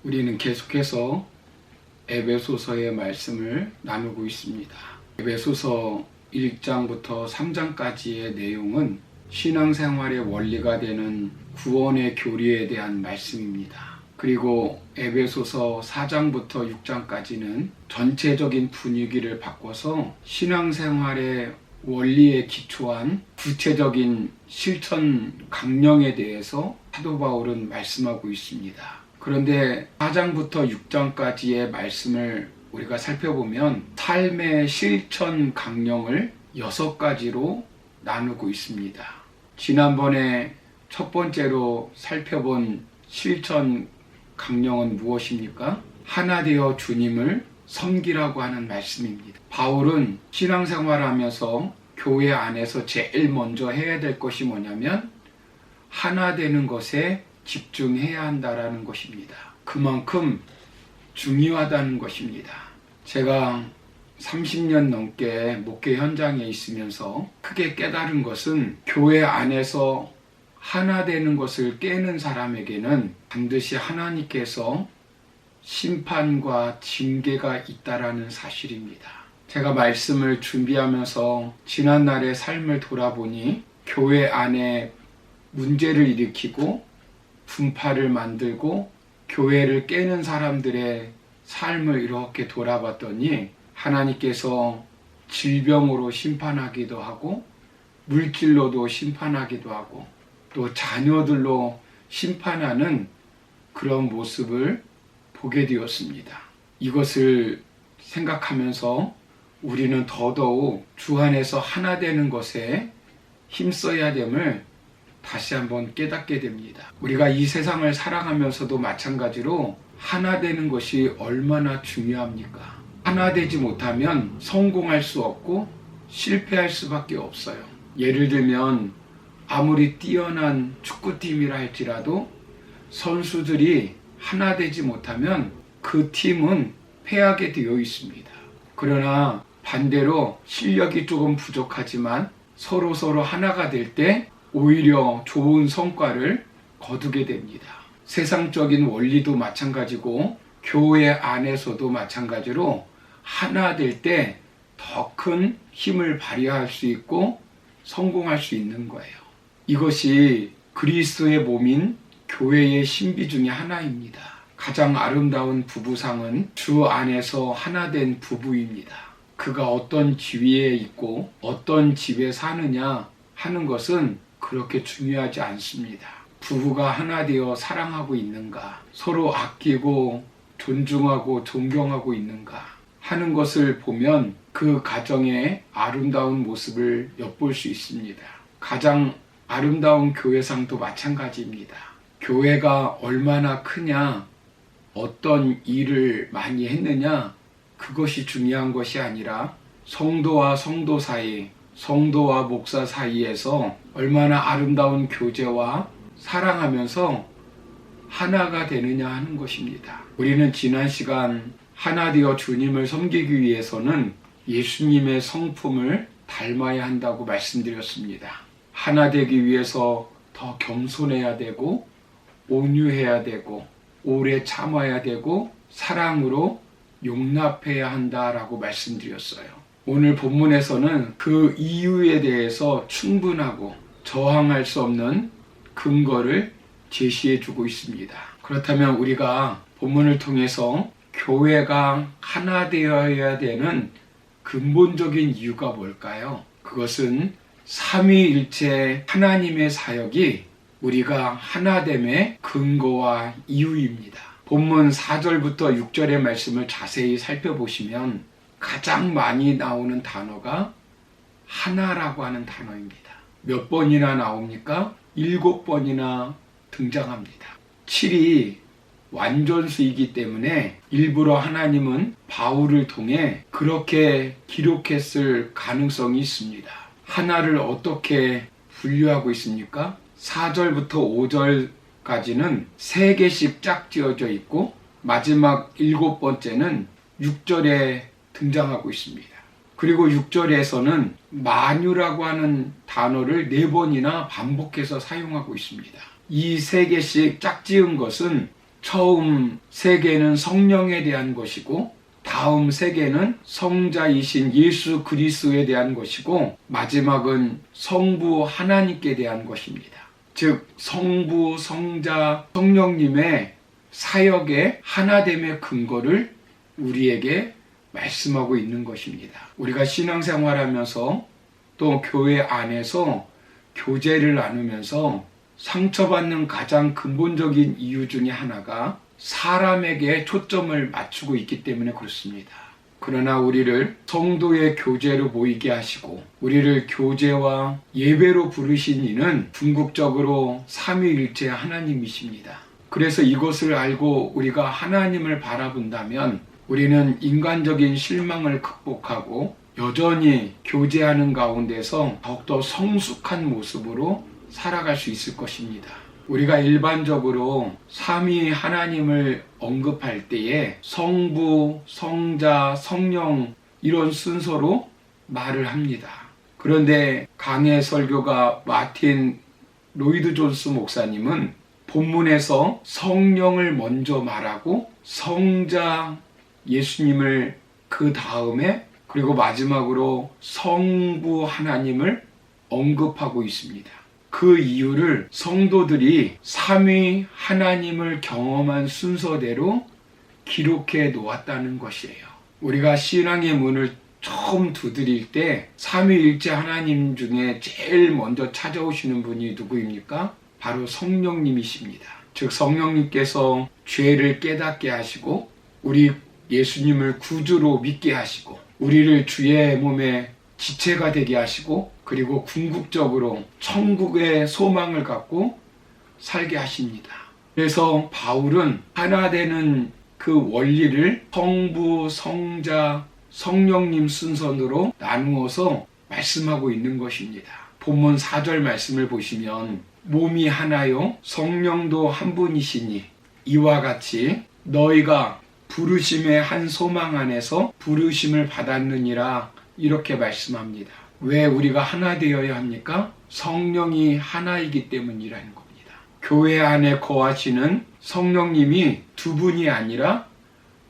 우리는 계속해서 에베소서의 말씀을 나누고 있습니다. 에베소서 1장부터 3장까지의 내용은 신앙생활의 원리가 되는 구원의 교리에 대한 말씀입니다. 그리고 에베소서 4장부터 6장까지는 전체적인 분위기를 바꿔서 신앙생활의 원리에 기초한 구체적인 실천 강령에 대해서 사도 바울은 말씀하고 있습니다. 그런데 4장부터 6장까지의 말씀을 우리가 살펴보면 삶의 실천 강령을 6가지로 나누고 있습니다. 지난번에 첫 번째로 살펴본 실천 강령은 무엇입니까? 하나 되어 주님을 섬기라고 하는 말씀입니다. 바울은 신앙생활하면서 교회 안에서 제일 먼저 해야 될 것이 뭐냐면 하나 되는 것에 집중해야 한다라는 것입니다. 그만큼 중요하다는 것입니다. 제가 30년 넘게 목회 현장에 있으면서 크게 깨달은 것은 교회 안에서 하나 되는 것을 깨는 사람에게는 반드시 하나님께서 심판과 징계가 있다라는 사실입니다. 제가 말씀을 준비하면서 지난날의 삶을 돌아보니 교회 안에 문제를 일으키고 분파를 만들고 교회를 깨는 사람들의 삶을 이렇게 돌아봤더니 하나님께서 질병으로 심판하기도 하고 물질로도 심판하기도 하고 또 자녀들로 심판하는 그런 모습을 보게 되었습니다. 이것을 생각하면서 우리는 더더욱 주 안에서 하나 되는 것에 힘써야 됨을 다시 한번 깨닫게 됩니다. 우리가 이 세상을 살아가면서도 마찬가지로 하나 되는 것이 얼마나 중요합니까? 하나 되지 못하면 성공할 수 없고 실패할 수밖에 없어요. 예를 들면 아무리 뛰어난 축구팀이라 할지라도 선수들이 하나 되지 못하면 그 팀은 패하게 되어 있습니다. 그러나 반대로 실력이 조금 부족하지만 서로 하나가 될 때 오히려 좋은 성과를 거두게 됩니다. 세상적인 원리도 마찬가지고 교회 안에서도 마찬가지로 하나 될 때 더 큰 힘을 발휘할 수 있고 성공할 수 있는 거예요. 이것이 그리스도의 몸인 교회의 신비 중에 하나입니다. 가장 아름다운 부부상은 주 안에서 하나 된 부부입니다. 그가 어떤 지위에 있고 어떤 집에 사느냐 하는 것은 그렇게 중요하지 않습니다. 부부가 하나 되어 사랑하고 있는가, 서로 아끼고 존중하고 존경하고 있는가 하는 것을 보면 그 가정의 아름다운 모습을 엿볼 수 있습니다. 가장 아름다운 교회상도 마찬가지입니다. 교회가 얼마나 크냐, 어떤 일을 많이 했느냐, 그것이 중요한 것이 아니라 성도와 성도 사이, 성도와 목사 사이에서 얼마나 아름다운 교제와 사랑하면서 하나가 되느냐 하는 것입니다. 우리는 지난 시간 하나 되어 주님을 섬기기 위해서는 예수님의 성품을 닮아야 한다고 말씀드렸습니다. 하나 되기 위해서 더 겸손해야 되고 온유해야 되고 오래 참아야 되고 사랑으로 용납해야 한다라고 말씀드렸어요. 오늘 본문에서는 그 이유에 대해서 충분하고 저항할 수 없는 근거를 제시해 주고 있습니다. 그렇다면 우리가 본문을 통해서 교회가 하나 되어야 되는 근본적인 이유가 뭘까요? 그것은 삼위일체 하나님의 사역이 우리가 하나됨의 근거와 이유입니다. 본문 4절부터 6절의 말씀을 자세히 살펴보시면 가장 많이 나오는 단어가 하나라고 하는 단어입니다. 몇 번이나 나옵니까? 7번이나 등장합니다. 7이 완전수이기 때문에 일부러 하나님은 바울을 통해 그렇게 기록했을 가능성이 있습니다. 하나를 어떻게 분류하고 있습니까? 4절부터 5절까지는 3개씩 짝지어져 있고 마지막 7번째는 6절에 등장하고 있습니다. 그리고 6절에서는 만유라고 하는 단어를 4번이나 반복해서 사용하고 있습니다. 이 3개씩 짝지은 것은 처음 세계는 성령에 대한 것이고 다음 세계는 성자이신 예수 그리스도에 대한 것이고 마지막은 성부 하나님께 대한 것입니다. 즉 성부, 성자, 성령님의 사역의 하나됨의 근거를 우리에게 말씀하고 있는 것입니다. 우리가 신앙생활하면서 또 교회 안에서 교제를 나누면서 상처받는 가장 근본적인 이유 중에 하나가 사람에게 초점을 맞추고 있기 때문에 그렇습니다. 그러나 우리를 성도의 교제로 모이게 하시고 우리를 교제와 예배로 부르신 이는 궁극적으로 삼위일체 하나님이십니다. 그래서 이것을 알고 우리가 하나님을 바라본다면 우리는 인간적인 실망을 극복하고 여전히 교제하는 가운데서 더욱더 성숙한 모습으로 살아갈 수 있을 것입니다. 우리가 일반적으로 삼위 하나님을 언급할 때에 성부, 성자, 성령 이런 순서로 말을 합니다. 그런데 강해 설교가 마틴 로이드 존스 목사님은 본문에서 성령을 먼저 말하고 성자 예수님을 그 다음에 그리고 마지막으로 성부 하나님을 언급하고 있습니다. 그 이유를 성도들이 삼위 하나님을 경험한 순서대로 기록해 놓았다는 것이에요. 우리가 신앙의 문을 처음 두드릴 때 삼위일체 하나님 중에 제일 먼저 찾아오시는 분이 누구입니까? 바로 성령님이십니다. 즉 성령님께서 죄를 깨닫게 하시고 우리 예수님을 구주로 믿게 하시고 우리를 주의 몸에 지체가 되게 하시고 그리고 궁극적으로 천국의 소망을 갖고 살게 하십니다. 그래서 바울은 하나 되는 그 원리를 성부, 성자, 성령님 순서로 나누어서 말씀하고 있는 것입니다. 본문 4절 말씀을 보시면 몸이 하나요 성령도 한 분이시니 이와 같이 너희가 부르심의 한 소망 안에서 부르심을 받았느니라 이렇게 말씀합니다. 왜 우리가 하나 되어야 합니까? 성령이 하나이기 때문이라는 겁니다. 교회 안에 거하시는 성령님이 두 분이 아니라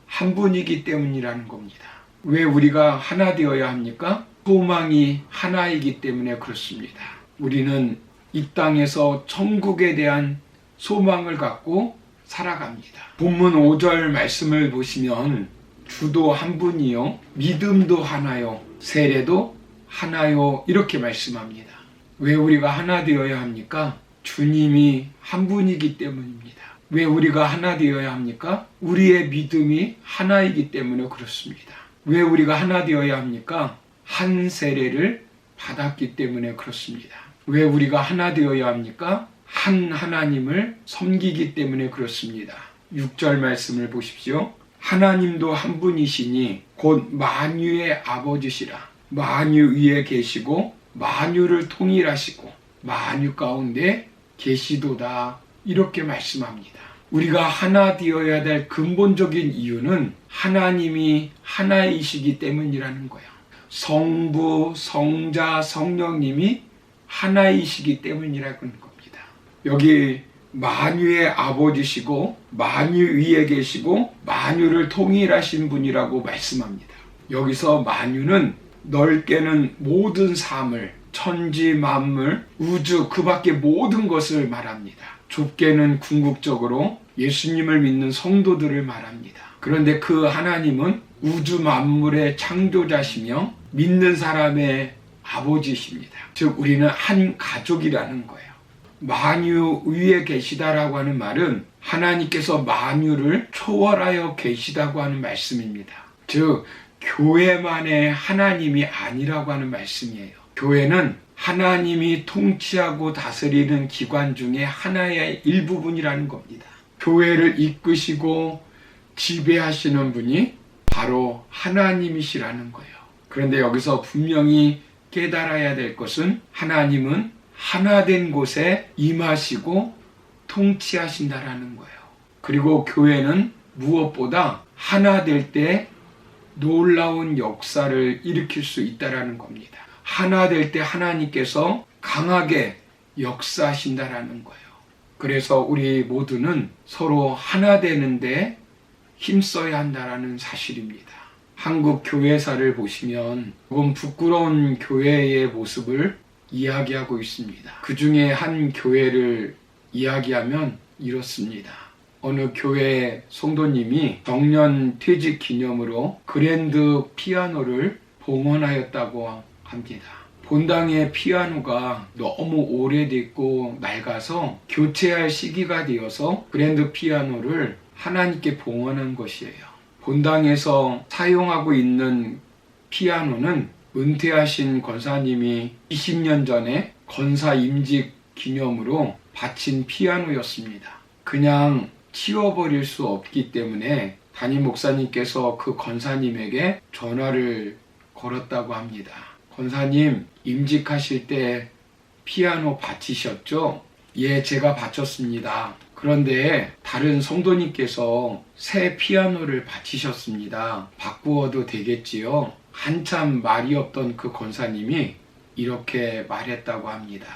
한 분이기 때문이라는 겁니다. 왜 우리가 하나 되어야 합니까? 소망이 하나이기 때문에 그렇습니다. 우리는 이 땅에서 천국에 대한 소망을 갖고 살아갑니다. 본문 5절 말씀을 보시면 주도 한 분이요 믿음도 하나요 세례도 하나요 이렇게 말씀합니다. 왜 우리가 하나 되어야 합니까? 주님이 한 분이기 때문입니다. 왜 우리가 하나 되어야 합니까? 우리의 믿음이 하나이기 때문에 그렇습니다. 왜 우리가 하나 되어야 합니까? 한 세례를 받았기 때문에 그렇습니다. 왜 우리가 하나 되어야 합니까? 한 하나님을 섬기기 때문에 그렇습니다. 6절 말씀을 보십시오. 하나님도 한 분이시니 곧 만유의 아버지시라. 만유 위에 계시고 만유를 통일하시고 만유 가운데 계시도다 이렇게 말씀합니다. 우리가 하나 되어야 될 근본적인 이유는 하나님이 하나이시기 때문이라는 거예요. 성부, 성자, 성령님이 하나이시기 때문이라는 겁니다. 여기 만유의 아버지시고 만유 위에 계시고 만유를 통일하신 분이라고 말씀합니다. 여기서 만유는 넓게는 모든 삶을 천지 만물 우주 그 밖에 모든 것을 말합니다. 좁게는 궁극적으로 예수님을 믿는 성도들을 말합니다. 그런데 그 하나님은 우주 만물의 창조자시며 믿는 사람의 아버지십니다. 즉 우리는 한 가족이라는 거예요. 만유 위에 계시다라고 하는 말은 하나님께서 만유를 초월하여 계시다고 하는 말씀입니다. 즉 교회만의 하나님이 아니라고 하는 말씀이에요. 교회는 하나님이 통치하고 다스리는 기관 중에 하나의 일부분이라는 겁니다. 교회를 이끄시고 지배하시는 분이 바로 하나님이시라는 거예요. 그런데 여기서 분명히 깨달아야 될 것은 하나님은 하나된 곳에 임하시고 통치하신다라는 거예요. 그리고 교회는 무엇보다 하나 될 때 놀라운 역사를 일으킬 수 있다라는 겁니다. 하나 될 때 하나님께서 강하게 역사하신다라는 거예요. 그래서 우리 모두는 서로 하나 되는데 힘써야 한다는 사실입니다. 한국 교회사를 보시면 조금 부끄러운 교회의 모습을 이야기하고 있습니다. 그 중에 한 교회를 이야기하면 이렇습니다. 어느 교회 성도님이 정년 퇴직 기념으로 그랜드 피아노를 봉헌하였다고 합니다. 본당의 피아노가 너무 오래됐고 낡아서 교체할 시기가 되어서 그랜드 피아노를 하나님께 봉헌한 것이에요. 본당에서 사용하고 있는 피아노는 은퇴하신 권사님이 20년 전에 권사 임직 기념으로 바친 피아노였습니다. 그냥 치워버릴 수 없기 때문에 담임 목사님께서 그 권사님에게 전화를 걸었다고 합니다. 권사님, 임직하실 때 피아노 바치셨죠? 예, 제가 바쳤습니다. 그런데 다른 성도님께서 새 피아노를 바치셨습니다. 바꾸어도 되겠지요? 한참 말이 없던 그 권사님이 이렇게 말했다고 합니다.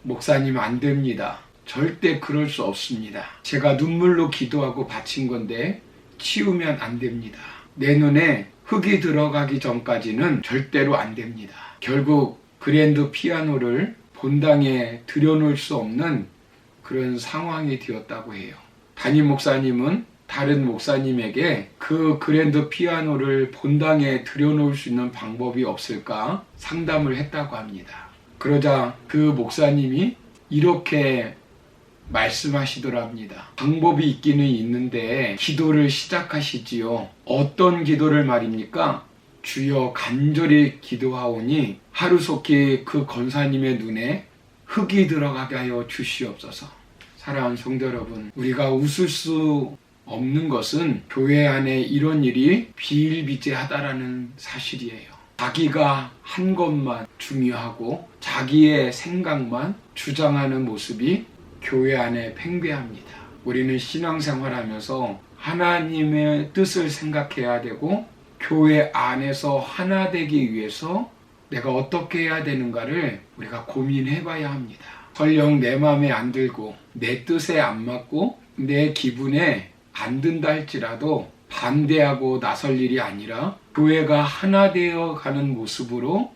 목사님, 안 됩니다. 절대 그럴 수 없습니다. 제가 눈물로 기도하고 바친 건데 치우면 안 됩니다. 내 눈에 흙이 들어가기 전까지는 절대로 안 됩니다. 결국 그랜드 피아노를 본당에 들여놓을 수 없는 그런 상황이 되었다고 해요. 담임 목사님은 다른 목사님에게 그 그랜드 피아노를 본당에 들여놓을 수 있는 방법이 없을까 상담을 했다고 합니다. 그러자 그 목사님이 이렇게 말씀하시더랍니다. 방법이 있기는 있는데 기도를 시작하시지요. 어떤 기도를 말입니까? 주여 간절히 기도하오니 하루속히 그 권사님의 눈에 흙이 들어가게 하여 주시옵소서. 사랑하는 성도 여러분, 우리가 웃을 수 없는 것은 교회 안에 이런 일이 비일비재하다라는 사실이에요. 자기가 한 것만 중요하고 자기의 생각만 주장하는 모습이 교회 안에 팽배합니다. 우리는 신앙생활하면서 하나님의 뜻을 생각해야 되고 교회 안에서 하나 되기 위해서 내가 어떻게 해야 되는가를 우리가 고민해 봐야 합니다. 설령 내 마음에 안 들고 내 뜻에 안 맞고 내 기분에 안 든다 할지라도 반대하고 나설 일이 아니라 교회가 하나 되어 가는 모습으로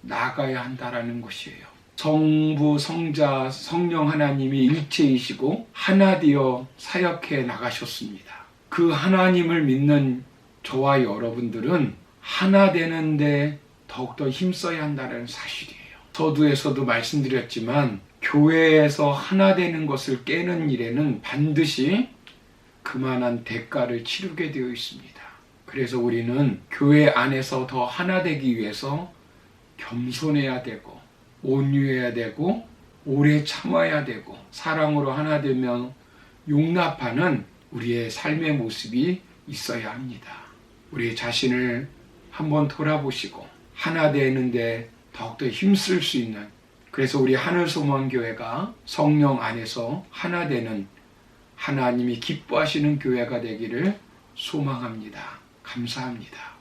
나아가야 한다라는 것이에요. 성부, 성자, 성령 하나님이 일체이시고 하나 되어 사역해 나가셨습니다. 그 하나님을 믿는 저와 여러분들은 하나 되는데 더욱더 힘써야 한다는 사실이에요. 서두에서도 말씀드렸지만 교회에서 하나 되는 것을 깨는 일에는 반드시 그만한 대가를 치르게 되어 있습니다. 그래서 우리는 교회 안에서 더 하나 되기 위해서 겸손해야 되고 온유해야 되고 오래 참아야 되고 사랑으로 하나 되면 용납하는 우리의 삶의 모습이 있어야 합니다. 우리 자신을 한번 돌아보시고 하나 되는데 더욱더 힘쓸 수 있는, 그래서 우리 하늘소망교회가 성령 안에서 하나 되는 하나님이 기뻐하시는 교회가 되기를 소망합니다. 감사합니다.